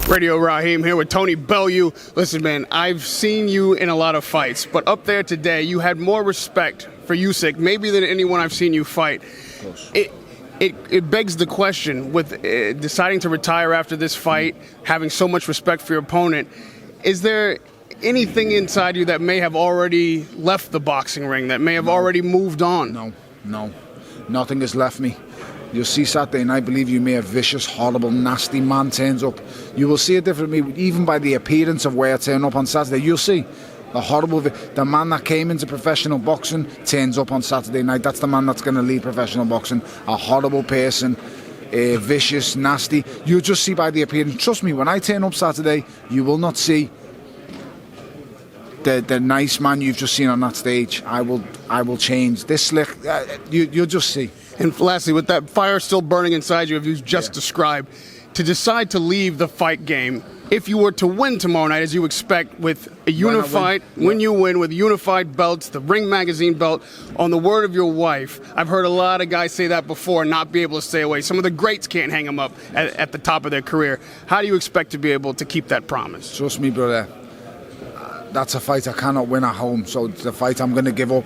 Radio Rahim here with Tony Bellew. Listen, man, I've seen you in a lot of fights, but up there today, you had more respect for USYK maybe than anyone I've seen you fight. It begs the question, with deciding to retire after this fight, having so much respect for your opponent, is there anything inside you that may have already left the boxing ring, that may have already moved on? No. Nothing has left me. You'll see Saturday night, believe you me, a vicious, horrible, nasty man turns up. You will see a different me, even by the appearance of where I turn up on Saturday. You'll see the horrible, the man that came into professional boxing turns up on Saturday night. That's the man that's going to lead professional boxing. A horrible person, vicious, nasty. You'll just see by the appearance. Trust me, when I turn up Saturday, you will not see the nice man you've just seen on that stage. I will change. This slick, you'll just see. And lastly, with that fire still burning inside you, as you just described, to decide to leave the fight game, if you were to win tomorrow night, as you expect, with a unified, when you win with unified belts, the Ring Magazine belt, on the word of your wife, I've heard a lot of guys say that before and not be able to stay away. Some of the greats can't hang them up at the top of their career. How do you expect to be able to keep that promise? Trust me, brother. That's a fight I cannot win at home, so it's a fight I'm going to give up.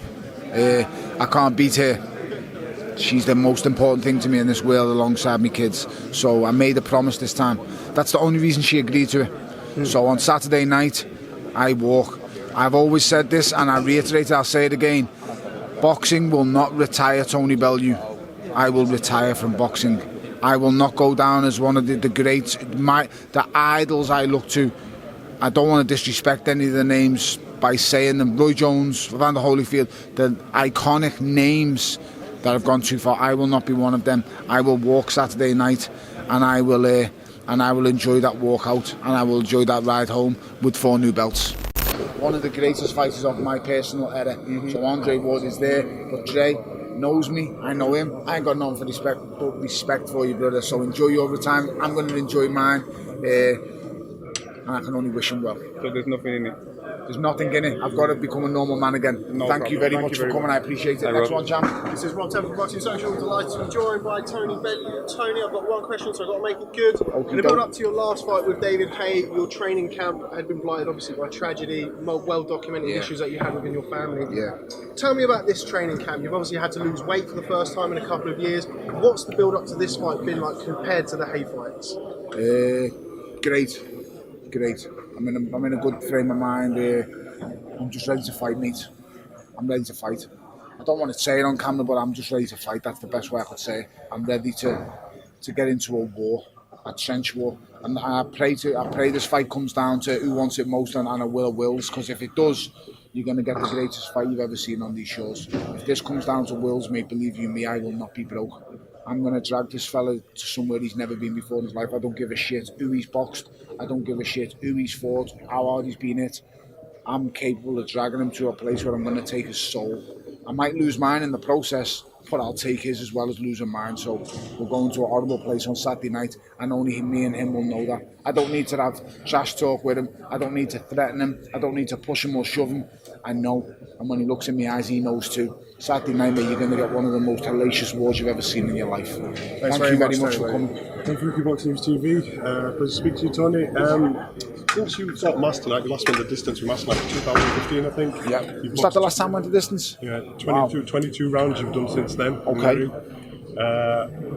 I can't beat her. She's the most important thing to me in this world alongside my kids. So I made a promise this time. That's the only reason she agreed to it. So on Saturday night, I walk. I've always said this and I reiterate, I'll say it again. Boxing will not retire Tony Bellew. I will retire from boxing. I will not go down as one of the greats, the idols I look to. I don't want to disrespect any of the names by saying them. Roy Jones, Evander Holyfield, the iconic names that have gone too far. I will not be one of them. I will walk Saturday night, and I will enjoy that walk out, and I will enjoy that ride home with 4 new belts. One of the greatest fighters of my personal era. So Andre Ward is there, but Dre knows me. I know him. I ain't got nothing for respect for you, brother. So enjoy your retirement. I'm going to enjoy mine, and I can only wish him well. So there's nothing in it. There's nothing in it. I've got to become a normal man again. Thank you very much for coming. I appreciate it. Next one, champ. This is Rob Temple, Boxing Social. Delighted to be joined by Tony Bellew. Tony, I've got one question, so I've got to make it good. In the build up to your last fight with David Haye, your training camp had been blighted, obviously, by tragedy, well documented issues that you had within your family. Tell me about this training camp. You've obviously had to lose weight for the first time in a couple of years. What's the build up to this fight been like compared to the Haye fights? Great. I'm in a good frame of mind. I'm just ready to fight, mate. I'm ready to fight. I don't want to say it on camera, but I'm just ready to fight. That's the best way I could say it. I'm ready to get into a war, a trench war. And I pray this fight comes down to who wants it most and a wills. Because if it does, you're going to get the greatest fight you've ever seen on these shows. If this comes down to wills, mate, believe you me, I will not be broke. I'm going to drag this fella to somewhere he's never been before in his life. I don't give a shit who he's boxed. I don't give a shit who he's fought, how hard he's been hit. I'm capable of dragging him to a place where I'm going to take his soul. I might lose mine in the process, but I'll take his as well as losing mine. So we're going to a horrible place on Saturday night, and only me and him will know that. I don't need to have trash talk with him. I don't need to threaten him. I don't need to push him or shove him. I know, and when he looks in my eyes, he knows too. Saturday night, mate, you're going to get one of the most hellacious wars you've ever seen in your life. Thank you very much for coming. Thank you, Rookie Boxing News TV. Pleasure to speak to you, Tony. Since you fought Master Night, you last went the distance with Master Night in 2015, I think. Yeah. Was that the last time I went the distance? Yeah, 22 rounds you've done since then. Okay.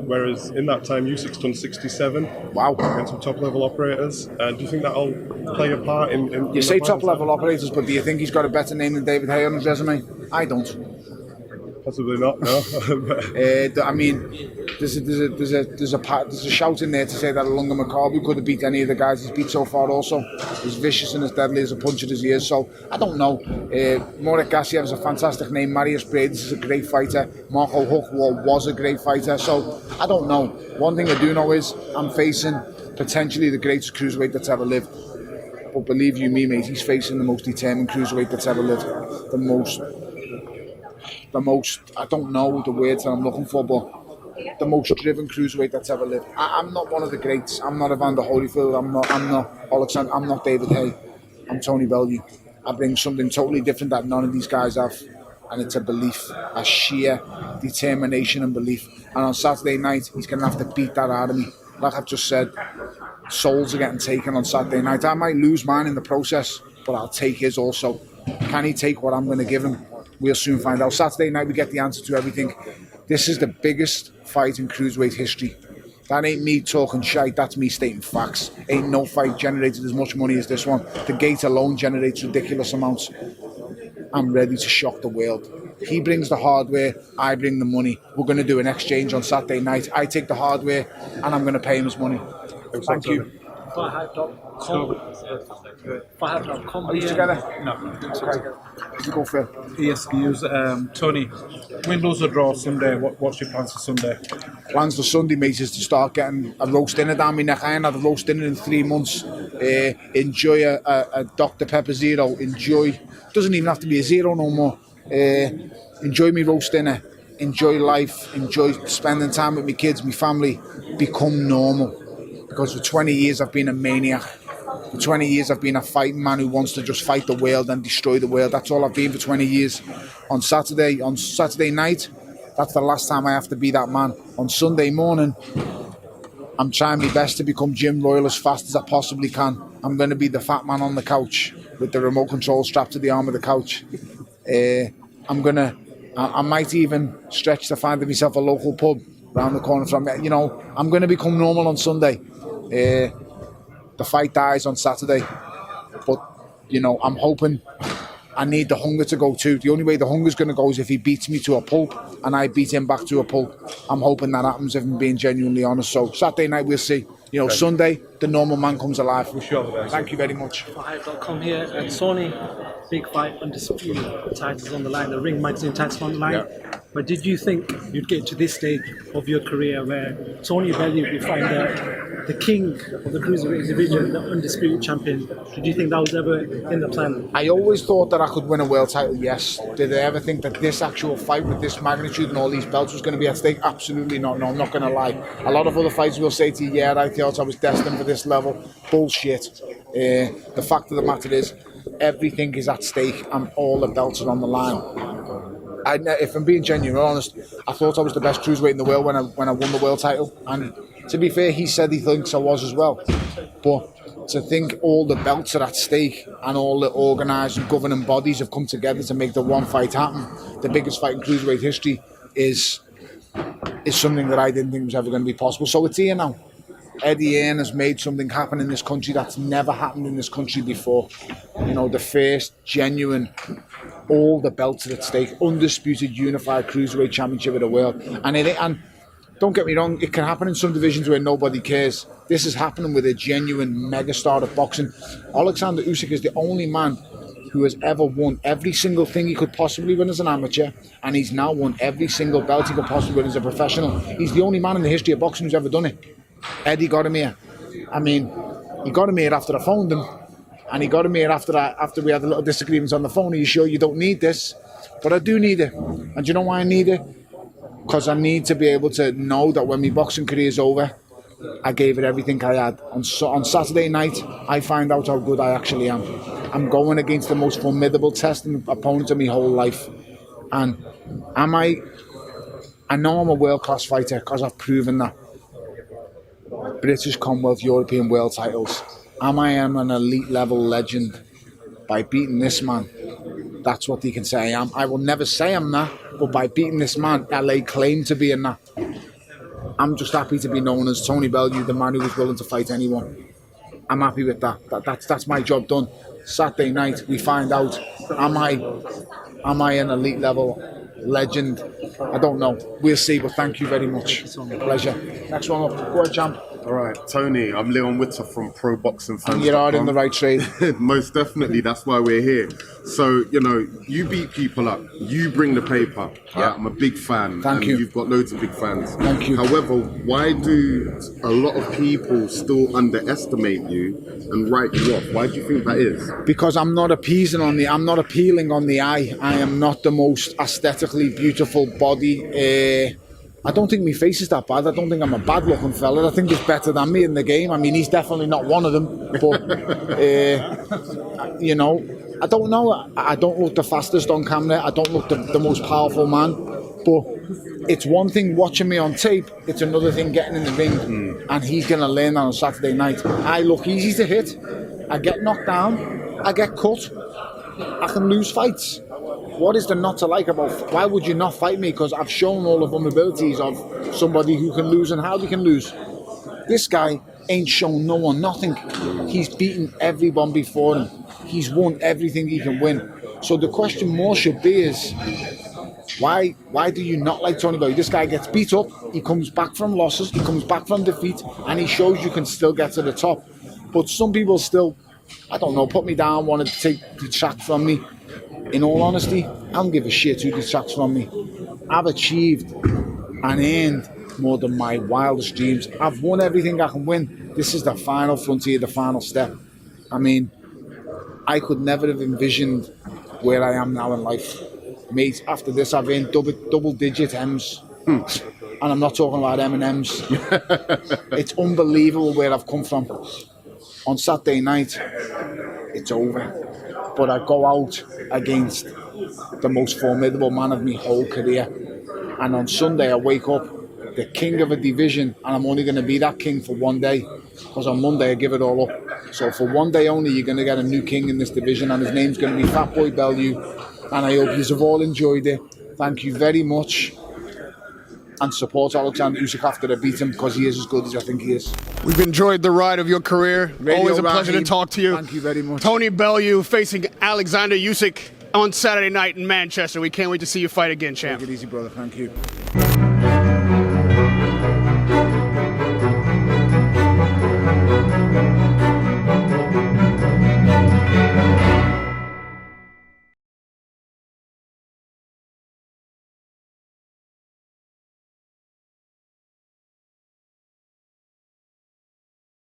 Whereas in that time, USYK'S done 67. Wow. Against some top-level operators. Do you think that'll play a part in you say top-level operators, but do you think he's got a better name than David Haye on his resume? I don't. Possibly not, no. I mean, there's a shout in there to say that Alunga McCarby could have beat any of the guys he's beat so far also. As vicious and as deadly as a puncher as he is, so I don't know. Marek Gassiev is a fantastic name. Marius Breidis is a great fighter. Marco Huck was a great fighter, so I don't know. One thing I do know is I'm facing potentially the greatest cruiserweight that's ever lived. But believe you me, mate, he's facing the most determined cruiserweight that's ever lived. The most, I don't know the words that I'm looking for, but the most driven cruiserweight that's ever lived. I'm not one of the greats. I'm not Evander Holyfield. I'm not Oleksandr. I'm not David Haye. I'm Tony Bellew. I bring something totally different that none of these guys have, and it's a belief, a sheer determination and belief. And on Saturday night, he's going to have to beat that out of me. Like I've just said, souls are getting taken on Saturday night. I might lose mine in the process, but I'll take his also. Can he take what I'm going to give him? We'll soon find out. Saturday night we get the answer to everything. This is the biggest fight in cruiserweight history. That ain't me talking shite, that's me stating facts. Ain't no fight generated as much money as this one. The gate alone generates ridiculous amounts. I'm ready to shock the world. He brings the hardware, I bring the money. We're going to do an exchange on Saturday night. I take the hardware and I'm going to pay him his money. Thank you. Firehype.com. Are you together? No. Okay. You go for UYSK'S. Tony, win, lose or draw Sunday. What's your plans for Sunday? plans for Sunday, mate, is to start getting a roast dinner down my neck. I ain't had a roast dinner in 3 months. Enjoy a Dr. Pepper Zero. Enjoy. Doesn't even have to be a zero no more. Enjoy me roast dinner. Enjoy life. Enjoy spending time with my kids, my family. Become normal. Because for 20 years I've been a maniac. For 20 years I've been a fighting man who wants to just fight the world and destroy the world. That's all I've been for 20 years. On Saturday night, that's the last time I have to be that man. On Sunday morning, I'm trying my best to become Jim Royal as fast as I possibly can. I'm going to be the fat man on the couch with the remote control strapped to the arm of the couch. I might even stretch to find myself a local pub around the corner from me. You know, I'm going to become normal on Sunday. The fight dies on Saturday, but you know, I'm hoping. I need the hunger to go too. The only way the hunger's going to go is if he beats me to a pulp and I beat him back to a pulp. I'm hoping that happens, if I'm being genuinely honest. So Saturday night we'll see. You know, Sunday the normal man comes alive. Wish you all the best. Thank you very much. Firehype.com here, and Sony, big fight, undisputed titles on the line, the Ring magazine titles on the line. Yeah. But did you think you'd get to this stage of your career where Tony Bellew would find the king of the cruiserweight division, the undisputed champion? Did you think that was ever in the plan? I always thought that I could win a world title, yes. Did I ever think that this actual fight with this magnitude and all these belts was going to be at stake? Absolutely not. No, I'm not going to lie. A lot of other fighters will say to you, yeah, I thought I was destined for this level. Bullshit. The fact of the matter is, everything is at stake and all the belts are on the line. If I'm being genuinely honest, I thought I was the best cruiserweight in the world when I won the world title. And to be fair, he said he thinks I was as well. But to think all the belts are at stake and all the organised and governing bodies have come together to make the one fight happen, the biggest fight in cruiserweight history, is something that I didn't think was ever going to be possible. So it's here now. Eddie Hearn has made something happen in this country that's never happened in this country before. You know, the first genuine, all the belts are at stake, undisputed unified cruiserweight championship of the world. And don't get me wrong, it can happen in some divisions where nobody cares. This is happening with a genuine megastar of boxing. Oleksandr Usyk is the only man who has ever won every single thing he could possibly win as an amateur, and he's now won every single belt he could possibly win as a professional. He's the only man in the history of boxing who's ever done it. Eddie got him here. I mean, he got him here after I phoned him, and he got him here after we had a little disagreements on the phone. Are you sure you don't need this? But I do need it. And do you know why I need it? Because I need to be able to know that when my boxing career is over, I gave it everything I had. On Saturday night, I find out how good I actually am. I'm going against the most formidable testing opponent of my whole life. And I know I'm a world-class fighter because I've proven that. British, Commonwealth, European world titles. Am an elite level legend by beating this man? That's what they can say I am. I will never say I'm that, but by beating this man, I lay claim to being that. I'm just happy to be known as Tony Bellew, the man who was willing to fight anyone. I'm happy with that. That's my job done. Saturday night, we find out, am I an elite level legend? I don't know. We'll see, but thank you very much. Pleasure. Next one up. Go ahead, champ. All right, Tony, I'm Leon Witter from Pro Boxing Fans. You are in the right trade. Most definitely, that's why we're here. So, you know, you beat people up, you bring the paper. Yeah. I'm a big fan. Thank you. You've got loads of big fans. Thank you. However, why do a lot of people still underestimate you and write you off? Why do you think that is? Because I'm not appealing on the eye. I am not the most aesthetically beautiful body. I don't think my face is that bad. I don't think I'm a bad looking fella. I think he's better than me in the game. I mean, he's definitely not one of them. But, you know, I don't know. I don't look the fastest on camera. I don't look the most powerful man. But it's one thing watching me on tape, it's another thing getting in the ring, and he's going to learn that on Saturday night. I look easy to hit, I get knocked down, I get cut, I can lose fights. What is there not to like about, why would you not fight me? Because I've shown all the vulnerabilities of somebody who can lose and how they can lose. This guy ain't shown no one nothing. He's beaten everyone before him. He's won everything he can win. So the question more should be is, why do you not like Tony Bellew? This guy gets beat up, he comes back from losses, he comes back from defeat, and he shows you can still get to the top. But some people still, I don't know, put me down, want to detract from me. In all honesty, I don't give a shit who detracts from me. I've achieved and earned more than my wildest dreams. I've won everything I can win. This is the final frontier, the final step. I mean, I could never have envisioned where I am now in life. Mate, after this I've earned double-digit M's. And I'm not talking about M&M's. It's unbelievable where I've come from. On Saturday night, it's over. But I go out against the most formidable man of my whole career. And on Sunday I wake up the king of a division, and I'm only going to be that king for one day, because on Monday I give it all up. So for one day only, you're going to get a new king in this division, and his name's going to be Fat Boy Bellew. And I hope you've all enjoyed it. Thank you very much. And support Oleksandr Usyk after I beat him, because he is as good as I think he is. We've enjoyed the ride of your career. Always a pleasure to talk to you. Thank you very much. Tony Bellew facing Oleksandr Usyk on Saturday night in Manchester. We can't wait to see you fight again, champ. Take it easy, brother. Thank you.